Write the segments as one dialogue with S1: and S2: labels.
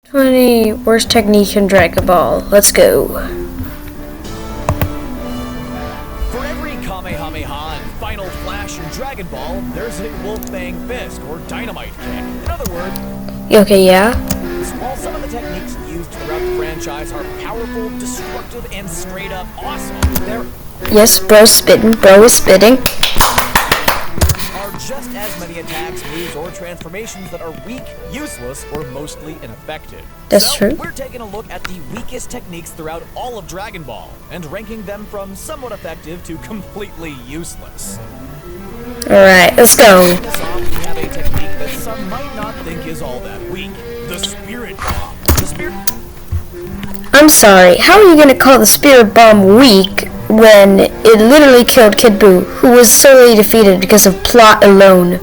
S1: 20 worst technique in Dragon Ball. Let's go.
S2: For every Kamehameha and Final Flash in Dragon Ball, there's a Wolf Bang Fist or Dynamite Kick. In other words,
S1: Okay, yeah.
S2: while some of the techniques used throughout the franchise are powerful, destructive, and straight up awesome, there
S1: Yes, bro's spitting. Bro is spitting.
S2: are just as many attacks, moves, or transformations that are weak, useless, or mostly ineffective.
S1: That's
S2: So,
S1: true.
S2: we're taking a look at the weakest techniques throughout all of Dragon Ball and ranking them from somewhat effective to completely useless.
S1: Alright, let's go.
S2: Starting us off, we have a technique that some might not think is all that weak: the Spirit Bomb. The Spirit
S1: I'm sorry, how are you gonna call the Spirit Bomb weak when it literally killed Kid Buu, who was solely defeated because of plot alone?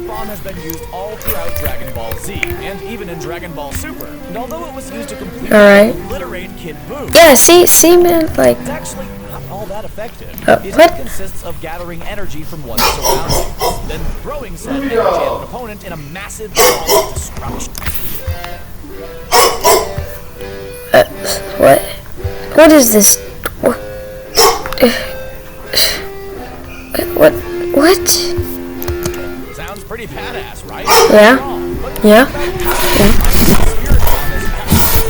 S2: Bomb has been used all throughout Dragon Ball Z, and even in Dragon Ball Super. And although it was used to completely
S1: Alright.
S2: obliterate Kid Buu,
S1: Yeah, see, man, like,
S2: it's actually not all that effective. It
S1: what?
S2: consists of gathering energy from one's surroundings, then throwing said energy at an opponent in a massive ball of destruction.
S1: what? What is this? What?
S2: Sounds pretty badass, right?
S1: Yeah?
S2: Wrong, but
S1: Yeah?
S2: Spirit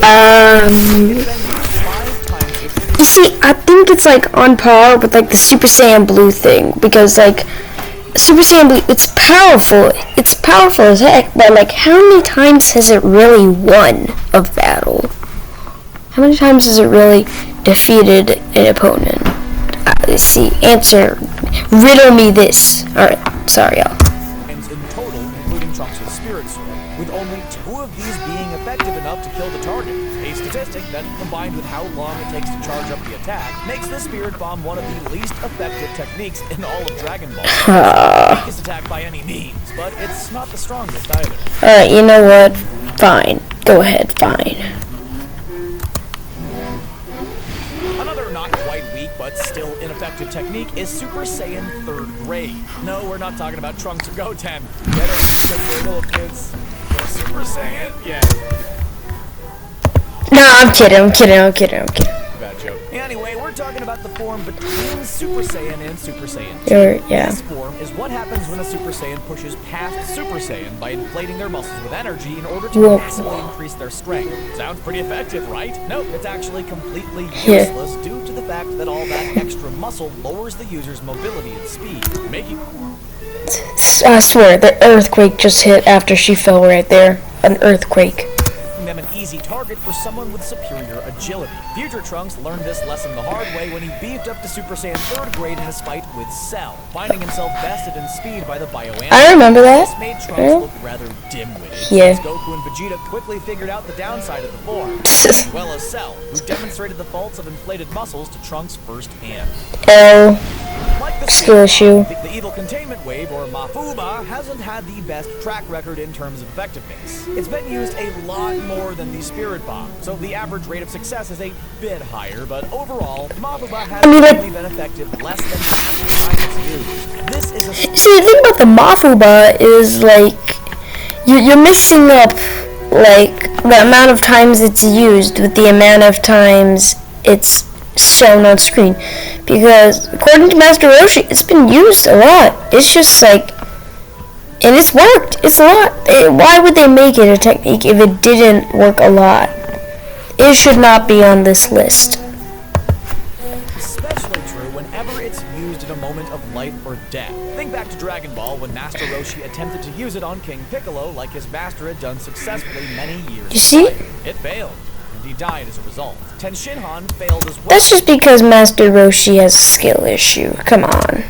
S2: Bomb is five times its
S1: You see, I think it's like on par with like the Super Saiyan Blue thing, because like Super Saiyan Blue, it's powerful as heck, but like how many times has it really won a battle? How many times has it really defeated an opponent? Let's see, answer, riddle me this. Alright, sorry y'all.
S2: times in total, including Trunks' Spirit Sword, with only 2 of these being effective enough to kill the target. A statistic that, combined with how long it takes to charge up the attack, makes the Spirit Bomb one of the least effective techniques in all of Dragon Ball. It's not the weakest attack by any means, but it's not the strongest either.
S1: Alright, you know what? Fine. Go ahead, fine.
S2: Another not quite weak but still ineffective technique is Super Saiyan 3rd Grade. No, we're not talking about Trunks or Goten. Get it? Good for little kids. They're Super Saiyan? Yeah.
S1: No, I'm kidding.
S2: Bad joke. Anyway, we're talking about the form between Super Saiyan and Super Saiyan 2.
S1: Yeah.
S2: This form is what happens when a Super Saiyan pushes past Super Saiyan by inflating their muscles with energy in order to
S1: Whoa.
S2: massively increase their strength. Sounds pretty effective, right? Nope, it's actually completely
S1: Yeah.
S2: useless due to the fact that all that extra muscle lowers the user's mobility and speed, making
S1: I swear, the earthquake just hit after she fell right there. An earthquake.
S2: them an easy target for someone with superior agility. Future Trunks learned this lesson the hard way when he beefed up to Super Saiyan 3rd Grade in his fight with Cell, finding himself bested in speed by the Bioanalyte.
S1: I remember that.
S2: This made Trunks
S1: Yeah.
S2: look rather dim-witted,
S1: Yeah.
S2: since Goku and Vegeta quickly figured out the downside of the form, as well as Cell, who demonstrated the faults of inflated muscles to Trunks firsthand.
S1: L.
S2: Like the
S1: Skill issue.
S2: The Evil Containment Wave, or Mafuba, hasn't had the best track record in terms of effectiveness. It's been used a lot more than the Spirit Bomb, so the average rate of success is a bit higher, but overall, Mafuba has
S1: I mean, like-
S2: only been effective less than half the time it's used. This is a
S1: See, the thing about the Mafuba is like you're mixing up like the amount of times it's used with the amount of times it's shown on screen, because according to Master Roshi, it's been used a lot. It's just like, and it's worked. It's a lot. Why would they make it a technique if it didn't work a lot? It should not be on this list.
S2: especially true whenever it's used in a moment of life or death. Think back to Dragon Ball when Master Roshi attempted to use it on King Piccolo like his master had done successfully many years
S1: You see?
S2: prior. It failed, and he died as a result. Ten Shinhan failed as well.
S1: That's just because Master Roshi has a skill issue. Come on.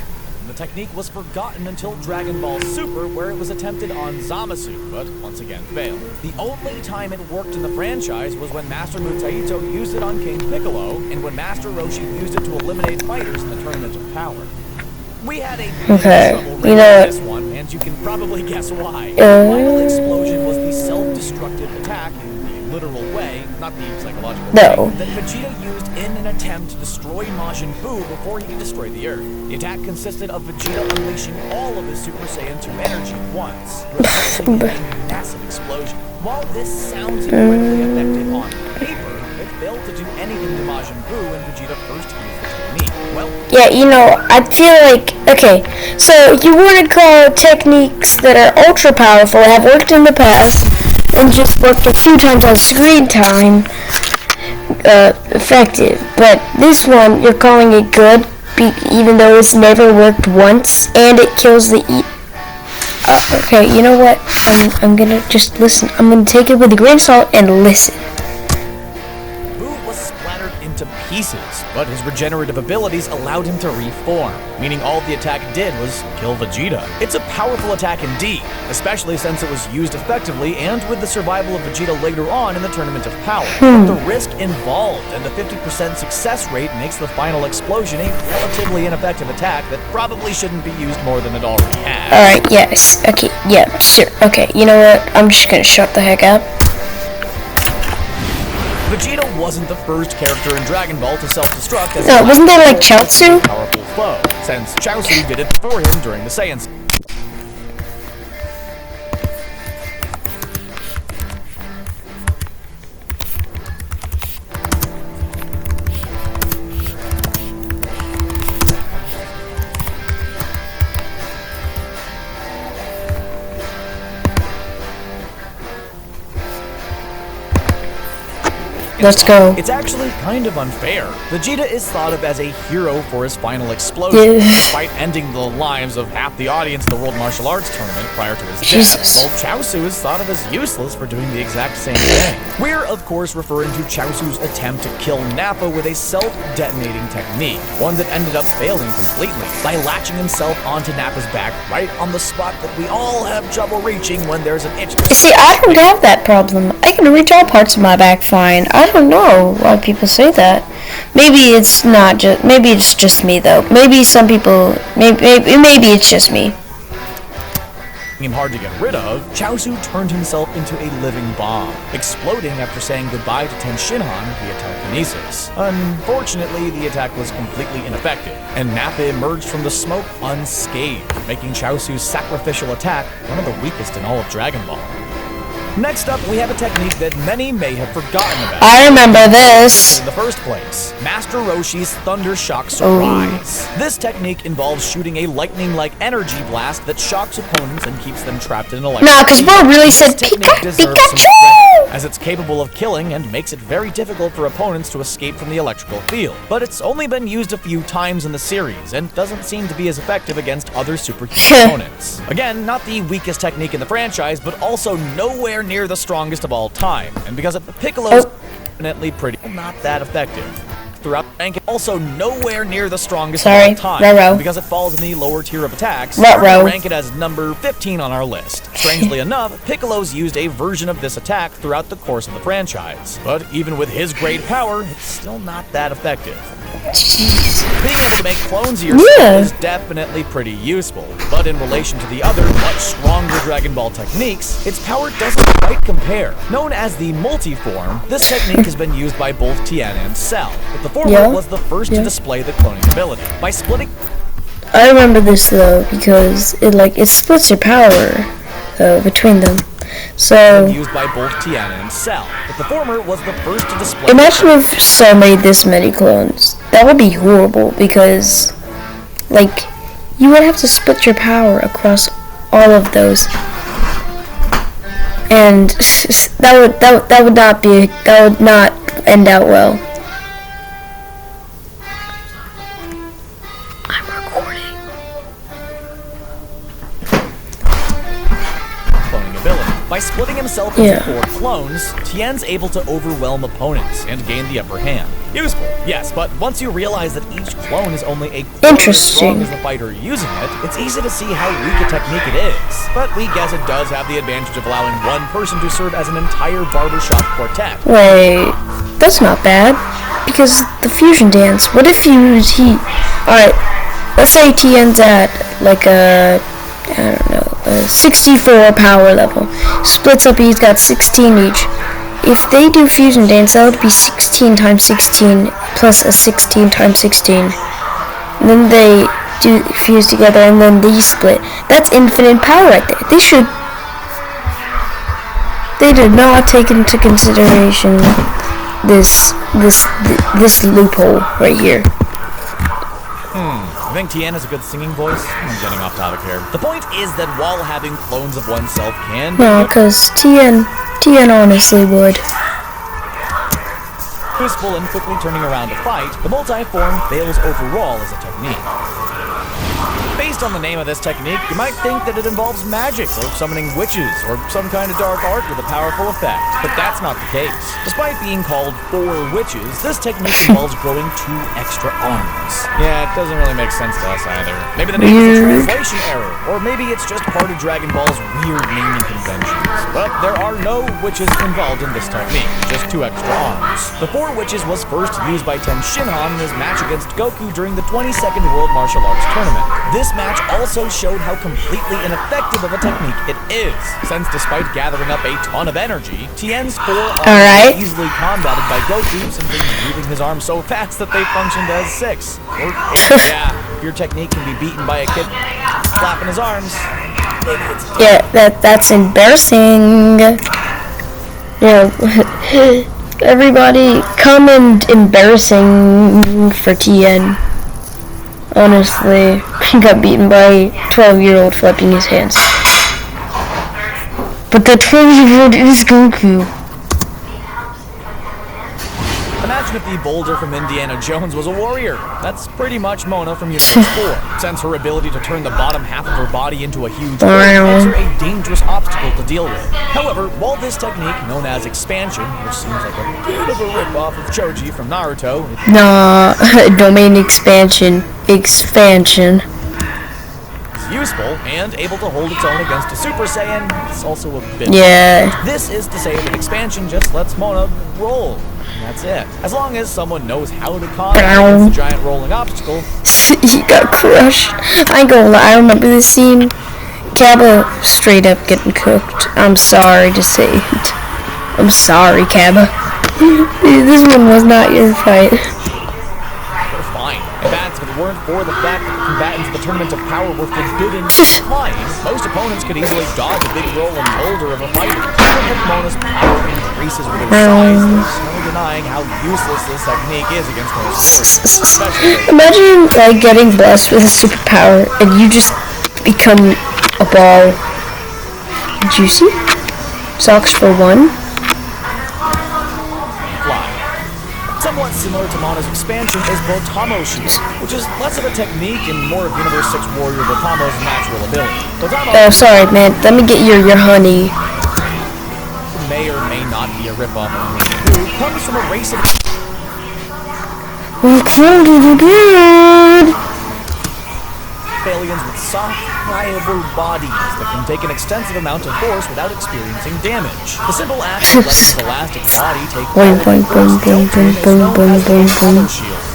S2: The technique was forgotten until Dragon Ball Super, where it was attempted on Zamasu, but once again failed. The only time it worked in the franchise was when Master Mutaito used it on King Piccolo, and when Master Roshi used it to eliminate fighters in the Tournament of Power. We had a bit
S1: Okay,
S2: of trouble
S1: you
S2: rating
S1: know
S2: this one, and you can probably guess why. The final explosion was the self-destructive attack in the literal way, not the psychological
S1: No.
S2: way, that Vegeta used in an attempt to destroy Majin Buu before he destroyed the Earth. The attack consisted of Vegeta unleashing all of his Super Saiyan 2 energy at once, resulting in a massive explosion. While this sounds incredibly effective on paper, it failed to do anything to Majin Buu when Vegeta first used the technique. Well,
S1: Yeah, I feel like, okay, so you want to call techniques that are ultra powerful, have worked in the past, and just worked a few times on screen time, effective. But this one, you're calling it good, even though it's never worked once, and it kills the okay, you know what? I'm gonna just listen. I'm gonna take it with a grain of salt and listen.
S2: Buu was splattered into pieces, but his regenerative abilities allowed him to reform, meaning all the attack did was kill Vegeta. It's a powerful attack indeed, especially since it was used effectively and with the survival of Vegeta later on in the Tournament of Power. But the risk involved and the 50% success rate makes the final explosion a relatively ineffective attack that probably shouldn't be used more than it already has.
S1: Alright, yes. Okay, yeah, sure. Okay, you know what? I'm just gonna shut the heck up.
S2: Vegeta wasn't the first character in Dragon Ball to self-destruct as
S1: No, wasn't that like Chaozu?
S2: a powerful foe, since Chaozu did it before him during the Saiyans.
S1: Let's go.
S2: It's actually kind of unfair. Vegeta is thought of as a hero for his final explosion,
S1: Yeah.
S2: despite ending the lives of half the audience in the World Martial Arts Tournament prior to his
S1: Jesus.
S2: death. While Chaozu is thought of as useless for doing the exact same thing. We're, of course, referring to Chaozu's attempt to kill Nappa with a self-detonating technique, one that ended up failing completely by latching himself onto Nappa's back right on the spot that we all have trouble reaching when there's an itch to
S1: See, I don't have that problem. I can reach all parts of my back fine. I don't know why people say that. Maybe it's not just. Maybe it's just me though. Maybe some people. Maybe it's just me.
S2: him hard to get rid of, Chaozu turned himself into a living bomb, exploding after saying goodbye to Ten Shinhan via telekinesis. Unfortunately, the attack was completely ineffective, and Nappa emerged from the smoke unscathed, making Chaozu's sacrificial attack one of the weakest in all of Dragon Ball. Next up, we have a technique that many may have forgotten about.
S1: I remember this.
S2: In the first place, Master Roshi's Thunder Shock Surprise. This technique involves shooting a lightning-like energy blast that shocks opponents and keeps them trapped in an electric
S1: Nah, 'cause
S2: field.
S1: bro really said
S2: This technique
S1: Pika-
S2: deserves some
S1: Pikachu!
S2: credit, as it's capable of killing and makes it very difficult for opponents to escape from the electrical field. But it's only been used a few times in the series and doesn't seem to be as effective against other superhuman opponents. Again, not the weakest technique in the franchise, but also nowhere near the strongest of all time. And because of Piccolo's definitely pretty not that effective. Throughout the rank, also nowhere near the strongest
S1: Sorry,
S2: of all time.
S1: Ruh-roh.
S2: Because it falls in the lower tier of attacks,
S1: Ruh-roh.
S2: we rank it as number 15 on our list. Strangely enough, Piccolo's used a version of this attack throughout the course of the franchise. But even with his great power, it's still not that effective. Being able to make clones of yourself
S1: Yeah.
S2: is definitely pretty useful, but in relation to the other, much stronger Dragon Ball techniques, its power doesn't quite compare. Known as the multi-form, this technique has been used by both Tien and Cell, but the former
S1: Yeah.
S2: was the first to display the cloning ability. By splitting
S1: I remember this though because it splits your power between them. So
S2: used by both Tien and Cell, but the former was the first to display
S1: imagine if Cell made this many clones. That would be horrible because like you would have to split your power across all of those. And that would not end out well. I'm recording.
S2: cloning ability. By splitting himself into 4 clones, Tien's able to overwhelm opponents and gain the upper hand. Useful, yes, but once you realize that each clone is only a quarter as strong
S1: Interesting.
S2: as the fighter using it, it's easy to see how weak a technique it is. But we guess it does have the advantage of allowing one person to serve as an entire barbershop quartet.
S1: Wait, that's not bad. Because the fusion dance, what if alright, let's say Tien's at like a 64 power level. Splits up, he's got 16 each. If they do fusion dance, that would be 16 times 16 plus a 16 times 16. And then they do fuse together and then they split. That's infinite power right there. They They did not take into consideration this loophole right here.
S2: I think Tien has a good singing voice. I'm getting off topic here. The point is that while having clones of oneself can...
S1: No, because Tien honestly would.
S2: Useful in quickly turning around to fight, the multi-form fails overall as a technique. Based on the name of this technique, you might think that it involves magic, or summoning witches, or some kind of dark art with a powerful effect. But that's not the case. Despite being called 4 witches, this technique involves growing 2 extra arms. Yeah, it doesn't really make sense to us either. Maybe the name is a translation error, or maybe it's just part of Dragon Ball's weird naming conventions. But there are no witches involved in this technique, just 2 extra arms. The 4 witches was first used by Ten Shinhan in his match against Goku during the 22nd World Martial Arts Tournament. This match also showed how completely ineffective of a technique it is, since despite gathering up a ton of energy, Tien's 4 arms were easily combated by Goku simply moving his arms so fast that they functioned as 6. Or 8. Yeah, if your technique can be beaten by a kid flapping his arms, maybe it's...
S1: Yeah, that's embarrassing. Yeah, everybody comment embarrassing for Tien. Honestly, he got beaten by a 12-year-old flapping his hands. But the 12-year-old is Goku.
S2: Imagine if the boulder from Indiana Jones was a warrior. That's pretty much Mona from Universe 4. Since her ability to turn the bottom half of her body into a huge bird makes her a dangerous obstacle to deal with. However, while this technique, known as expansion, which seems like a bit of a rip-off of Choji from Naruto...
S1: Nah, domain expansion. Expansion.
S2: It's useful and able to hold its own against a Super Saiyan. It's also a bit...
S1: Yeah.
S2: This is to say that expansion just lets Mona roll. That's it. As long as someone knows how to combat the giant rolling obstacle.
S1: He got crushed. I ain't gonna lie, I remember this scene. Cabba straight up getting cooked. I'm sorry to say it. I'm sorry, Cabba. This one was not your fight.
S2: They're fine. In fact, if it weren't for the fact that the combatants of the Tournament of Power were forbidden from flying, most opponents could easily dodge a big rolling boulder of a fighter. Even if Mona's power increases with her size, there's no denying how useless this technique is against most warriors.
S1: Imagine like getting blessed with a superpower and you just become a ball. Juicy? Socks for 1.
S2: Somewhat similar to Mona's expansion is Botamo Shield, which is less of a technique and more of Universe 6 Warrior Botamo's natural ability.
S1: Oh, sorry, man. Let me get your honey.
S2: May or may not be a ripoff of who comes from a race of aliens with soft, pliable bodies that can take an extensive amount of force without experiencing damage. The simple act of letting the elastic body take shield,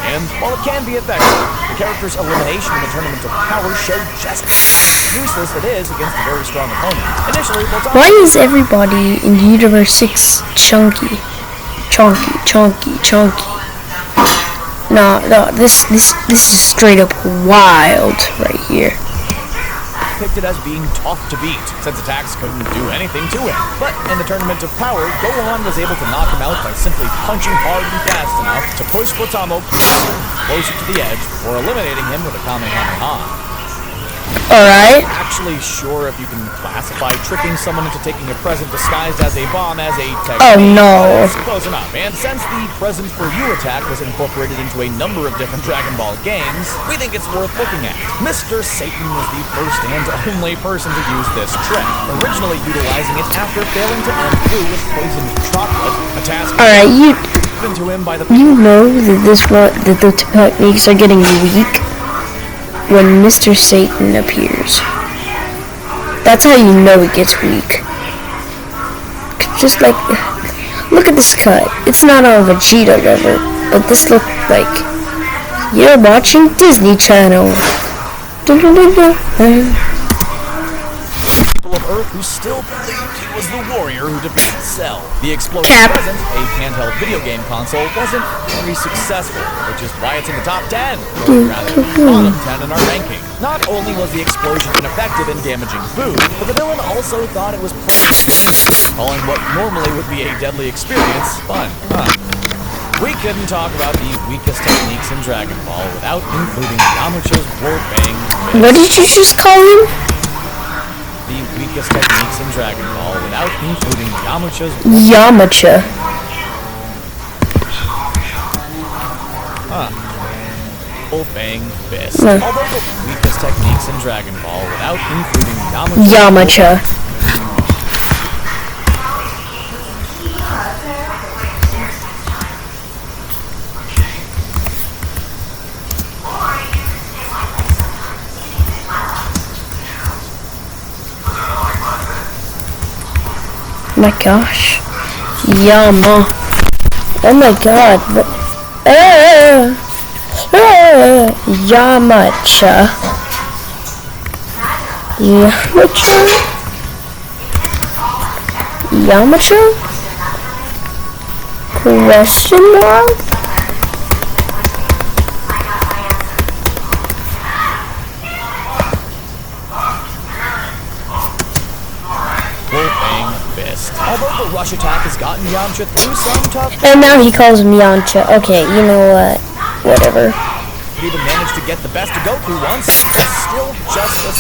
S2: and while it can be effective, the character's elimination in the Tournament of Power showed just how useless it is against a very strong opponent. Initially,
S1: why is everybody in Universe 6 chunky? Chunky. No, this is straight up wild right here.
S2: Depicted as being tough to beat, since attacks couldn't do anything to him. But in the Tournament of Power, Gohan was able to knock him out by simply punching hard and fast enough to push Botamo closer to the edge before eliminating him with a Kamehameha.
S1: Alright.
S2: I'm not actually sure if you can classify tricking someone into taking a present disguised as a bomb as a technique.
S1: Oh no.
S2: It's close enough. And since the present for you attack was incorporated into a number of different Dragon Ball games, we think it's worth looking at. Mr. Satan was the first and only person to use this trick, originally utilizing it after failing to end Blue with poisoned chocolate, a task given to him by the...
S1: You know that the techniques are getting weak when Mr. Satan appears. That's how you know it gets weak. Just like, look at this cut. It's not on Vegeta level, but this looked like you're watching Disney Channel.
S2: People of Earth who still believed he was the warrior who defeated Cell. The explosion
S1: Cap.
S2: present, a handheld video game console, wasn't very successful, which is why it's in the top 10, or rather, bottom 10 in our ranking. Not only was the explosion ineffective in damaging food, but the villain also thought it was calling what normally would be a deadly experience fun. We couldn't talk about the weakest techniques in Dragon Ball without including Yamcha's Wolfang Fist.
S1: What did you just call him?
S2: The weakest techniques in Dragon Ball without including Yamcha's
S1: Yamcha.
S2: Wolfang Fist.
S1: No.
S2: Although the weakest techniques in Dragon Ball without including Yamcha's
S1: Yamcha. My gosh. Yama. Oh my god. Yamcha. Yamcha? Yamcha? Question mark?
S2: Wolfang Fist. Although the rush attack has gotten Yamcha through some tough,
S1: And now he calls him Yamcha. Okay, you know what? Whatever.
S2: he even managed to get the best of Goku once. It's still just a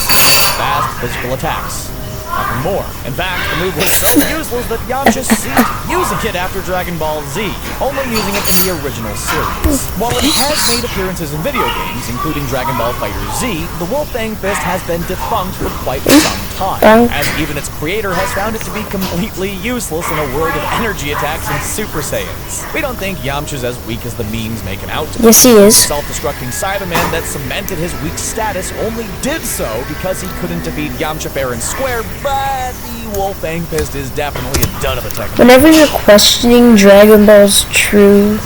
S2: fast physical attacks. Nothing more. In fact, the move was so useless that Yamcha ceased using it after Dragon Ball Z, only using it in the original series. While it has made appearances in video games, including Dragon Ball Fighter Z, the Wolfang Fist has been defunct for quite some time, as even its creator has found it to be completely useless in a world of energy attacks and Super Saiyans. We don't think Yamcha's as weak as the memes make him out to be.
S1: Yes, he is.
S2: Self-destructing Cyberman that cemented his weak status only did so because he couldn't defeat Yamcha fair and square, but the Wolfang Fist is definitely a dud of a technique.
S1: Whenever you're questioning Dragon Ball's true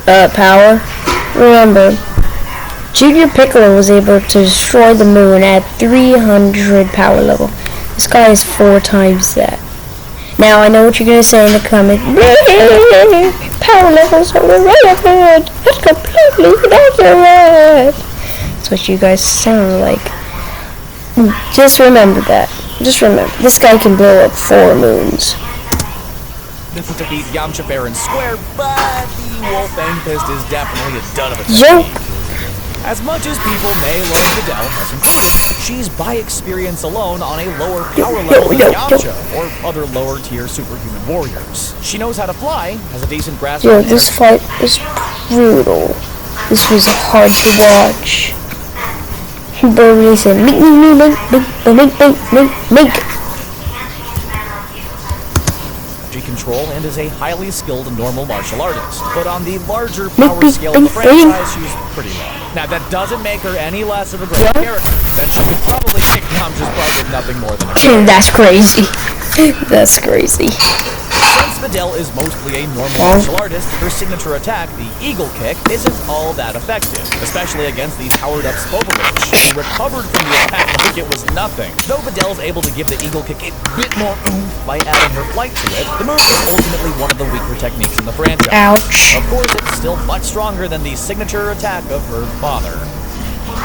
S1: power, remember, Junior Piccolo was able to destroy the moon at 300 power level. This guy is 4 times that. Now, I know what you're going to say in the comment. Power levels are irrelevant. That's completely inaccurate. That's what you guys sound like. Just remember that. Just remember, this guy can blow up 4 moons.
S2: Didn't defeat Yamcha fair and square, but the Wolfang Fist is definitely a dud of a
S1: Yo.
S2: technique. As much as people may love Videl, us included, she's by experience alone on a lower power level than Yamcha or other lower tier superhuman warriors. She knows how to fly, has a decent grasp
S1: Yo,
S2: on
S1: this fight is brutal. This was hard to watch. Bro really said, make.
S2: control and is a highly skilled normal martial artist. But on the larger power scale of the franchise, she's pretty low. Now, that doesn't make her any less of a great character, and she could probably kick Yamcha's butt with nothing more than a
S1: That's crazy. That's crazy.
S2: Since Videl is mostly a normal martial artist, her signature attack, the Eagle Kick, isn't all that effective, especially against the powered-up Spopovich, who recovered from the attack like it was nothing. Though Videl's able to give the Eagle Kick a bit more oomph by adding her flight to it, the move is ultimately one of the weaker techniques in the franchise.
S1: Ouch.
S2: Of course, it's still much stronger than the signature attack of her father.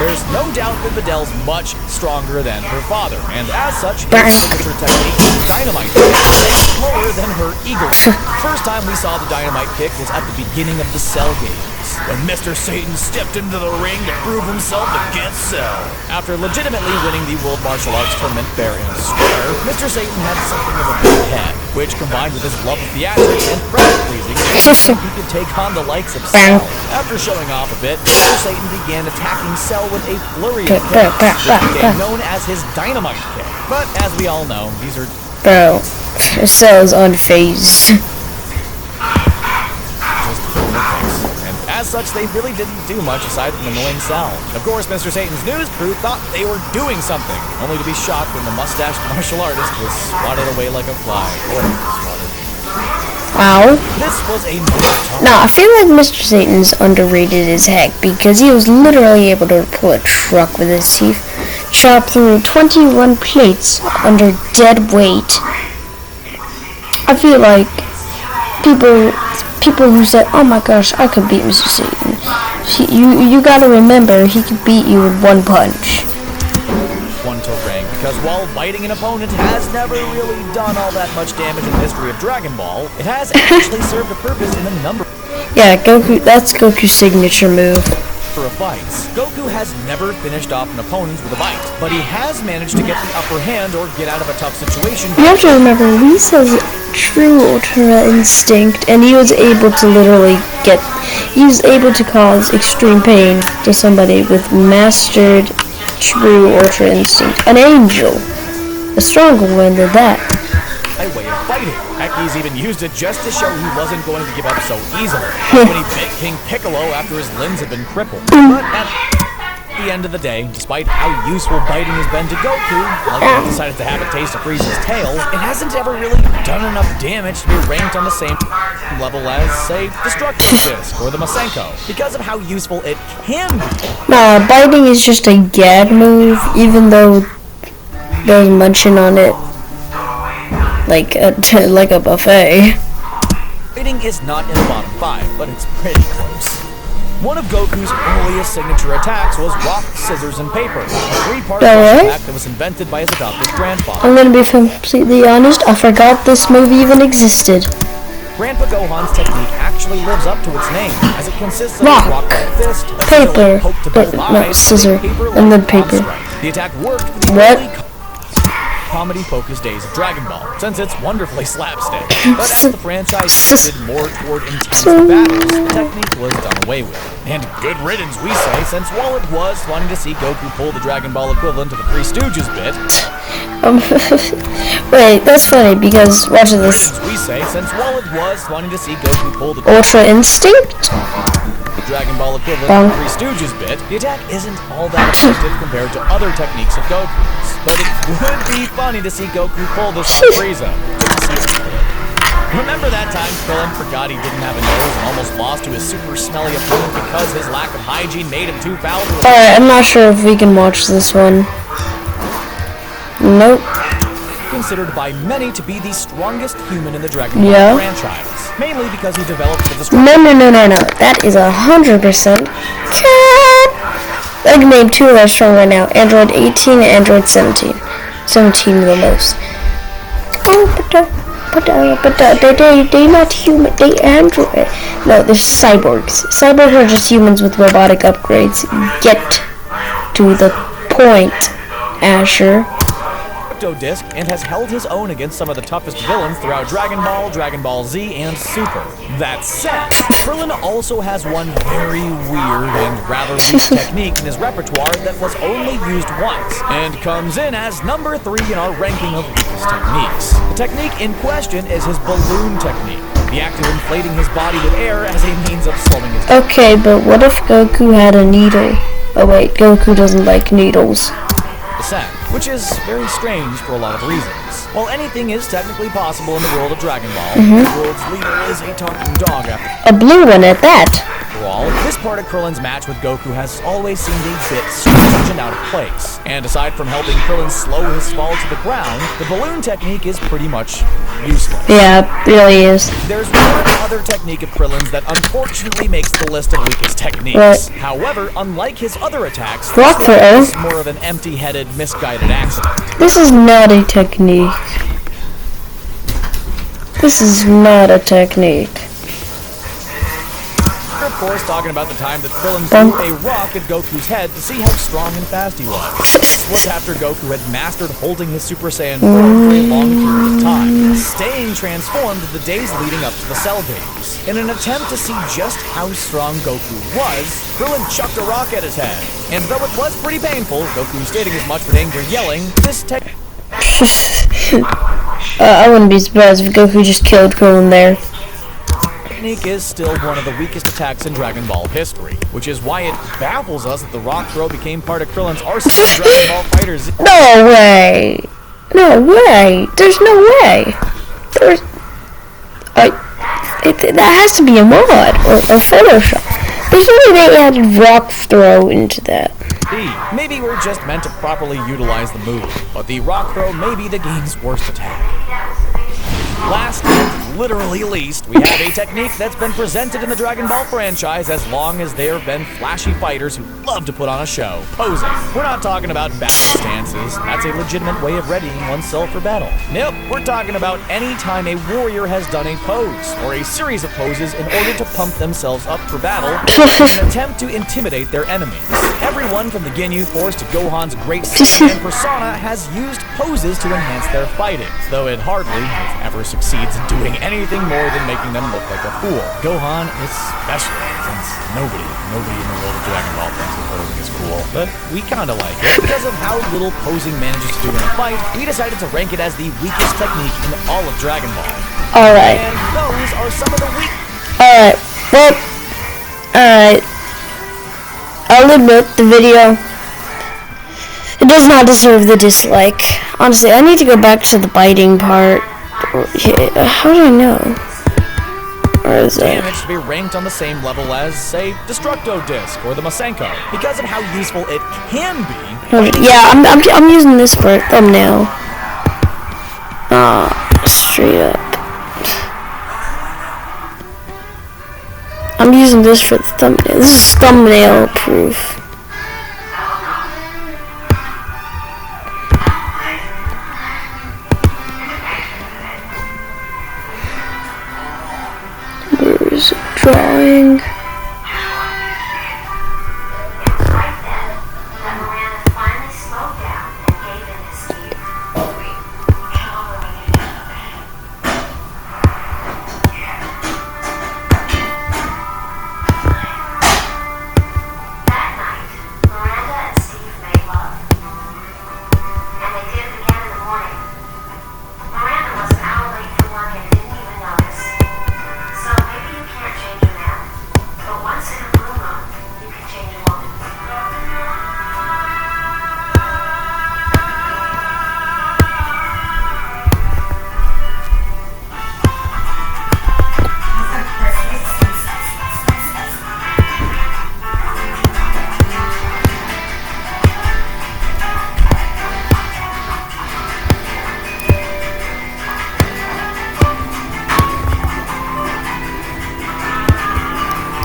S2: There's no doubt that Videl's much stronger than her father, and as such, his signature technique, Dynamite Kick, is slower than her Eagle Kick. First time we saw the Dynamite Kick was at the beginning of the Cell games, when Mr. Satan stepped into the ring to prove himself against Cell. After legitimately winning the World Martial Arts Tournament fair and square, Mr. Satan had something of a big head, which combined with his love of theatrics and crowd-pleasing, he could take on the likes of Cell. After showing off a bit, Mr. Satan began attacking Cell with a flurry of kicks, which became known as his Dynamite Kick. But as we all know, these are
S1: Bro, Cell's unfazed.
S2: just normal kicks. And as such, they really didn't do much aside from annoying Cell. Of course, Mr. Satan's news crew thought they were doing something, only to be shocked when the mustached martial artist was swatted away like a fly. Or swatted.
S1: Ow.
S2: This was a
S1: Nah, I feel like Mr. Satan's underrated as heck because he was literally able to pull a truck with his teeth. chop through 21 plates under dead weight. I feel like people who say, "Oh my gosh, I could beat Mr. Satan," you gotta remember he could beat you with one punch.
S2: One to rank, because while biting an opponent has never really done all that much damage in the history of Dragon Ball, it has actually served a purpose in a number
S1: Yeah, Goku. That's Goku's signature move.
S2: of fights. Goku has never finished off an opponent with a bite, but he has managed to get the upper hand or get out of a tough situation.
S1: You have to remember, Whis true Ultra Instinct, and he was able to he was able to cause extreme pain to somebody with mastered true Ultra Instinct. An angel. A stronger one than that.
S2: A way of fighting. Heck, he's even used it just to show he wasn't going to give up so easily. When he bit King Piccolo after his limbs had been crippled. But at the end of the day, despite how useful biting has been to Goku, like he decided to have it taste of Frieza's tail, it hasn't ever really done enough damage to be ranked on the same level as, say, Destructo Disc or the Masenko, because of how useful it can be.
S1: Nah, biting is just a gag move, even though there's munching on it like a buffet.
S2: Biting is not in the bottom 5, but it's pretty close. One of Goku's earliest signature attacks was rock, scissors, and paper, a 3-part attack that was invented by his adopted grandfather.
S1: I'm gonna be completely honest, I forgot this move even existed.
S2: Grandpa Gohan's technique actually lives up to its name, as it consists of
S1: Rock,
S2: a rock-like fist, a
S1: paper,
S2: poke to both eyes,
S1: scissor,
S2: paper
S1: and then
S2: like
S1: paper.
S2: strike. The attack worked for the
S1: What?
S2: early comedy-focused days of Dragon Ball, since it's wonderfully slapstick. But as the franchise shifted more toward intense battles, the technique was done away with. And good riddance, we say, since while it was funny to see Goku pull the Dragon Ball equivalent of the Three Stooges bit,
S1: Wait, that's funny because watch this.
S2: riddance, we say, since while it was funny to see Goku pull the
S1: Ultra Instinct?
S2: Dragon Ball equivalent of the Three Stooges bit, the attack isn't all that effective compared to other techniques of Goku's. But it would be funny to see Goku pull this on Frieza. Remember that time Krillin forgot he didn't have a nose and almost lost to his super smelly opponent because his lack of hygiene made him too foul to
S1: Alright, I'm not sure if we can watch this one. Nope.
S2: considered by many to be the strongest human in the Dragon Ball franchise. Mainly because he developed the destruction.
S1: No. That is 100% cat. I can name 2 that are strong right now. Android 18 and Android 17. 17 the most. Oh, but they not human. They android. No, they're cyborgs. Cyborgs are just humans with robotic upgrades. Get to the point, Asher.
S2: Disc and has held his own against some of the toughest villains throughout Dragon Ball, Dragon Ball Z, and Super. That said, Krillin also has one very weird and rather weak technique in his repertoire that was only used once, and comes in as number 3 in our ranking of weakest techniques. The technique in question is his balloon technique, the act of inflating his body with air as a means of slowing his
S1: Okay, but what if Goku had a needle? Oh wait, Goku doesn't like needles.
S2: descent, which is very strange for a lot of reasons. While anything is technically possible in the world of Dragon Ball, the world's leader is a talking dog after
S1: A blue one at that.
S2: all. This part of Krillin's match with Goku has always seemed a bit strange and out of place. And aside from helping Krillin slow his fall to the ground, the balloon technique is pretty much useless.
S1: Yeah, it really is.
S2: There's one other technique of Krillin's that unfortunately makes the list of weakest techniques.
S1: What?
S2: However, unlike his other attacks,
S1: Rock
S2: this one
S1: throw.
S2: is more of an empty-headed, misguided accident.
S1: This is not a technique. This is not a technique.
S2: We're of course talking about the time that Krillin threw a rock at Goku's head to see how strong and fast he was. This was after Goku had mastered holding his Super Saiyan form for a long period of time, staying transformed the days leading up to the Cell Games. In an attempt to see just how strong Goku was, Krillin chucked a rock at his head. And though it was pretty painful, Goku stating as much with anger yelling, this
S1: I wouldn't be surprised if Goku just killed Krillin there.
S2: technique is still one of the weakest attacks in Dragon Ball history, which is why it baffles us that the rock throw became part of Krillin's arsenal in Dragon Ball FighterZ.
S1: No way! No way! There's no way! That has to be a mod or Photoshop. There's no way they added rock throw into that.
S2: be. Maybe we're just meant to properly utilize the move, but the rock throw may be the game's worst attack. Last and literally least, we have a technique that's been presented in the Dragon Ball franchise as long as there have been flashy fighters who love to put on a show, posing. We're not talking about battle stances. That's a legitimate way of readying oneself for battle. Nope, we're talking about any time a warrior has done a pose, or a series of poses in order to pump themselves up for battle, in an attempt to intimidate their enemies. Everyone from the Ginyu Force to Gohan's Great Saiyan and Persona has used poses to enhance their fighting, though it hardly, if ever, succeeds in doing anything more than making them look like a fool. Gohan especially, since nobody in the world of Dragon Ball thinks that posing is cool, but we kinda like it. Because of how little posing manages to do in a fight, we decided to rank it as the weakest technique in all of Dragon Ball.
S1: Alright.
S2: And those are some of the weak...
S1: Alright. Well, alright. I'll admit, the video, it does not deserve the dislike. Honestly, I need to go back to the biting part. How do I know? Or is it?
S2: Damage to be ranked on the same level as, say, Destructo Disc or the Masenko, because of how useful it can be.
S1: Yeah, I'm using this for a thumbnail. Straight up. I'm using this for the thumbnail. This is thumbnail proof. Where is it? Drawing.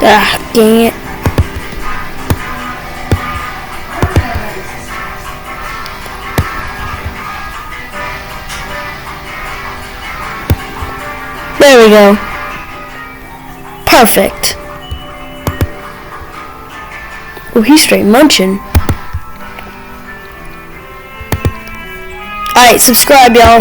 S1: Ah, dang it. There we go. Perfect. Oh, he's straight munching. Alright, subscribe, y'all.